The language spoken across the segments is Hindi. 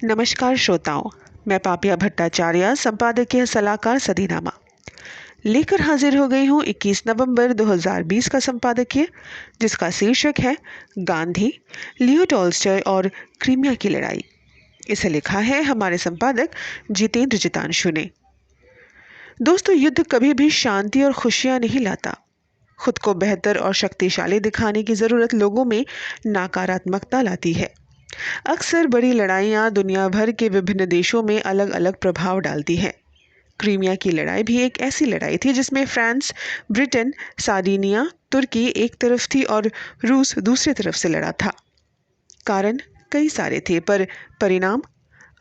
नमस्कार श्रोताओं, मैं पापिया भट्टाचार्य संपादकीय सलाहकार सदीनामा लेकर हाजिर हो गई हूँ 21 नवंबर 2020 का संपादकीय, जिसका शीर्षक है गांधी, लियो टॉल्स्टॉय और क्रीमिया की लड़ाई। इसे लिखा है हमारे संपादक जितेंद्र जितांशु ने। दोस्तों, युद्ध कभी भी शांति और खुशियां नहीं लाता। खुद को बेहतर और शक्तिशाली दिखाने की जरूरत लोगों में नकारात्मकता लाती है। अक्सर बड़ी लड़ाइयाँ दुनिया भर के विभिन्न देशों में अलग अलग प्रभाव डालती हैं। क्रीमिया की लड़ाई भी एक ऐसी लड़ाई थी जिसमें फ्रांस, ब्रिटेन, सार्डिनिया, तुर्की एक तरफ थी और रूस दूसरी तरफ से लड़ा था। कारण कई सारे थे, पर परिणाम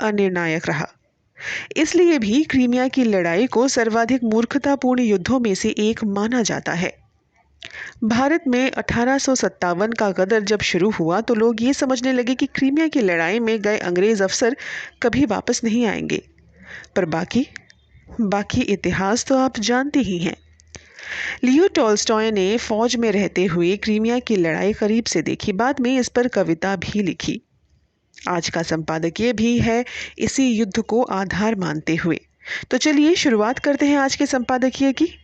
अनिर्णायक रहा। इसलिए भी क्रीमिया की लड़ाई को सर्वाधिक मूर्खतापूर्ण युद्धों में से एक माना जाता है। भारत में 1857 का गदर जब शुरू हुआ तो लोग ये समझने लगे कि क्रीमिया की लड़ाई में गए अंग्रेज अफसर कभी वापस नहीं आएंगे। पर बाकी इतिहास तो आप जानते ही हैं। लियो टॉल्स्टॉय ने फौज में रहते हुए क्रीमिया की लड़ाई करीब से देखी, बाद में इस पर कविता भी लिखी। आज का संपादकीय भी है इसी युद्ध को आधार मानते हुए। तो चलिए शुरुआत करते हैं आज के संपादकीय की।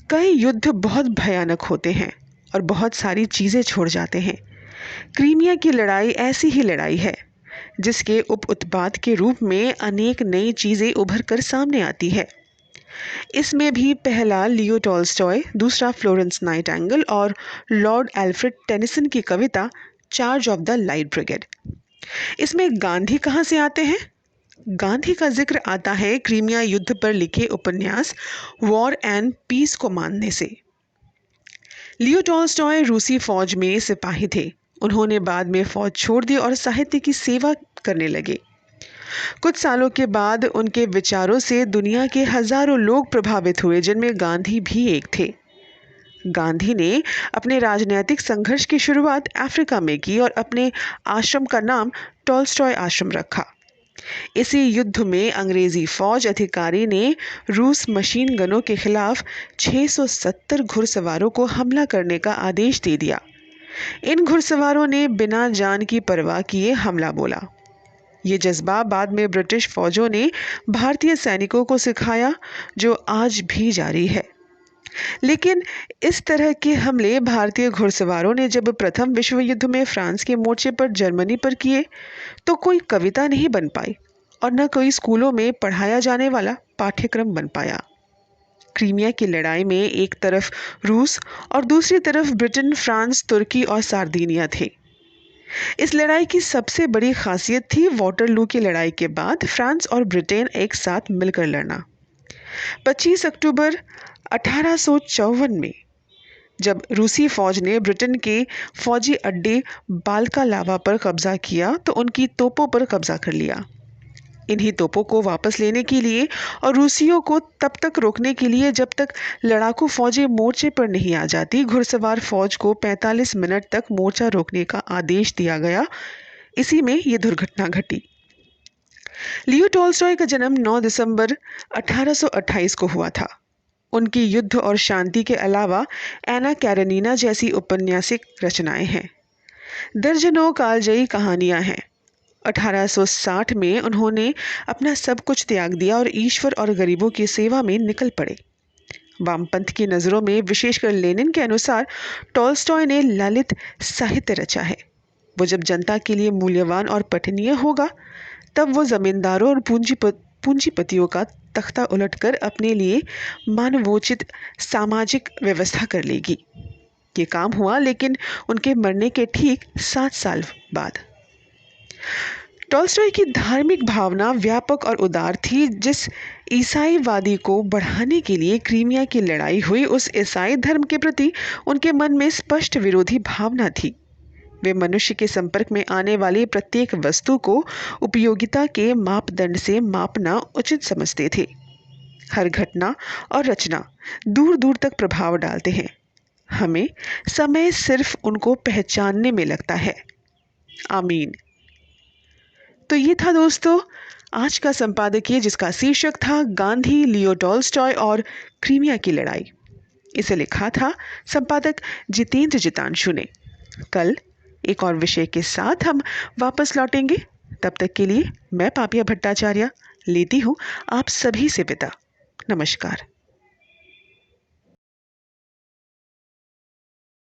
कई युद्ध बहुत भयानक होते हैं और बहुत सारी चीजें छोड़ जाते हैं। क्रीमिया की लड़ाई ऐसी ही लड़ाई है जिसके उप उत्पाद के रूप में अनेक नई चीजें उभर कर सामने आती है। इसमें भी पहला लियो टॉल्स्टॉय, दूसरा फ्लोरेंस नाइटिंगेल और लॉर्ड एल्फ्रेड टेनिसन की कविता charge of the light brigade. इसमें गांधी कहाँ से आते हैं? गांधी का जिक्र आता है क्रीमिया युद्ध पर लिखे उपन्यास वॉर एंड पीस को मानने से। लियो टॉल्स्टॉय रूसी फौज में सिपाही थे। उन्होंने बाद में फौज छोड़ दी और साहित्य की सेवा करने लगे। कुछ सालों के बाद उनके विचारों से दुनिया के हजारों लोग प्रभावित हुए, जिनमें गांधी भी एक थे। गांधी ने अपने राजनीतिक संघर्ष की शुरुआत अफ्रीका में की और अपने आश्रम का नाम टॉल्स्टॉय आश्रम रखा। इसी युद्ध में अंग्रेजी फौज अधिकारी ने रूस मशीन गनों के खिलाफ 670 घुड़सवारों को हमला करने का आदेश दे दिया। इन घुड़सवारों ने बिना जान की परवाह किए हमला बोला। ये जज्बा बाद में ब्रिटिश फौजों ने भारतीय सैनिकों को सिखाया, जो आज भी जारी है। लेकिन इस तरह के हमले भारतीय घुड़सवारों ने जब प्रथम विश्व युद्ध में फ्रांस के मोर्चे पर जर्मनी पर किए तो कोई कविता नहीं बन पाई और न कोई स्कूलों में पढ़ाया जाने वाला पाठ्यक्रम बन पाया। क्रीमिया की लड़ाई में एक तरफ रूस और दूसरी तरफ ब्रिटेन, फ्रांस, तुर्की और सार्डिनिया थे। इस लड़ाई की सबसे बड़ी खासियत थी वाटरलू की लड़ाई के बाद फ्रांस और ब्रिटेन एक साथ मिलकर लड़ना। 25 अक्टूबर 1854 में जब रूसी फौज ने ब्रिटेन के फौजी अड्डे बाल्कालावा पर कब्जा किया तो उनकी तोपों पर कब्जा कर लिया। इन्हीं तोपों को वापस लेने के लिए और रूसियों को तब तक रोकने के लिए जब तक लड़ाकू फौजें मोर्चे पर नहीं आ जाती, घुड़सवार फौज को 45 मिनट तक मोर्चा रोकने का आदेश दिया गया। इसी में ये दुर्घटना घटी। लियो टॉल्स्टॉय का जन्म 9 दिसंबर 1828 को हुआ था। उनकी युद्ध और शांति के अलावा एना कैरेनिना जैसी औपन्यासिक रचनाएं हैं। दर्जनों कालजयी कहानियां हैं। 1860 में उन्होंने अपना सब कुछ त्याग दिया और ईश्वर और गरीबों की सेवा में निकल पड़े। वामपंथ की नज़रों में, विशेषकर लेनिन के अनुसार, टॉल्स्टॉय ने ललित साहित्य रचा है। वो जब जनता के लिए मूल्यवान और पठनीय होगा तब वो जमींदारों और पूंजीपतियों का तख्ता उलटकर अपने लिए मानवोचित सामाजिक व्यवस्था कर लेगी। ये काम हुआ, लेकिन उनके मरने के ठीक 7 साल बाद। टॉल्स्टॉय की धार्मिक भावना व्यापक और उदार थी। जिस ईसाईवादी को बढ़ाने के लिए क्रीमिया की लड़ाई हुई, उस ईसाई धर्म के प्रति उनके मन में स्पष्ट विरोधी भावना थी। वे मनुष्य के संपर्क में आने वाली प्रत्येक वस्तु को उपयोगिता के मापदंड से मापना उचित समझते थे। हर घटना और रचना दूर दूर तक प्रभाव डालते हैं। हमें समय सिर्फ उनको पहचानने में लगता है। आमीन। तो ये था दोस्तों आज का संपादकीय, जिसका शीर्षक था गांधी, लियो टॉल्स्टॉय और क्रीमिया की लड़ाई। इसे लिखा था संपादक जितेंद्र जितांशु ने। कल एक और विषय के साथ हम वापस लौटेंगे। तब तक के लिए मैं पापिया भट्टाचार्य लेती हूँ आप सभी से विदा। नमस्कार।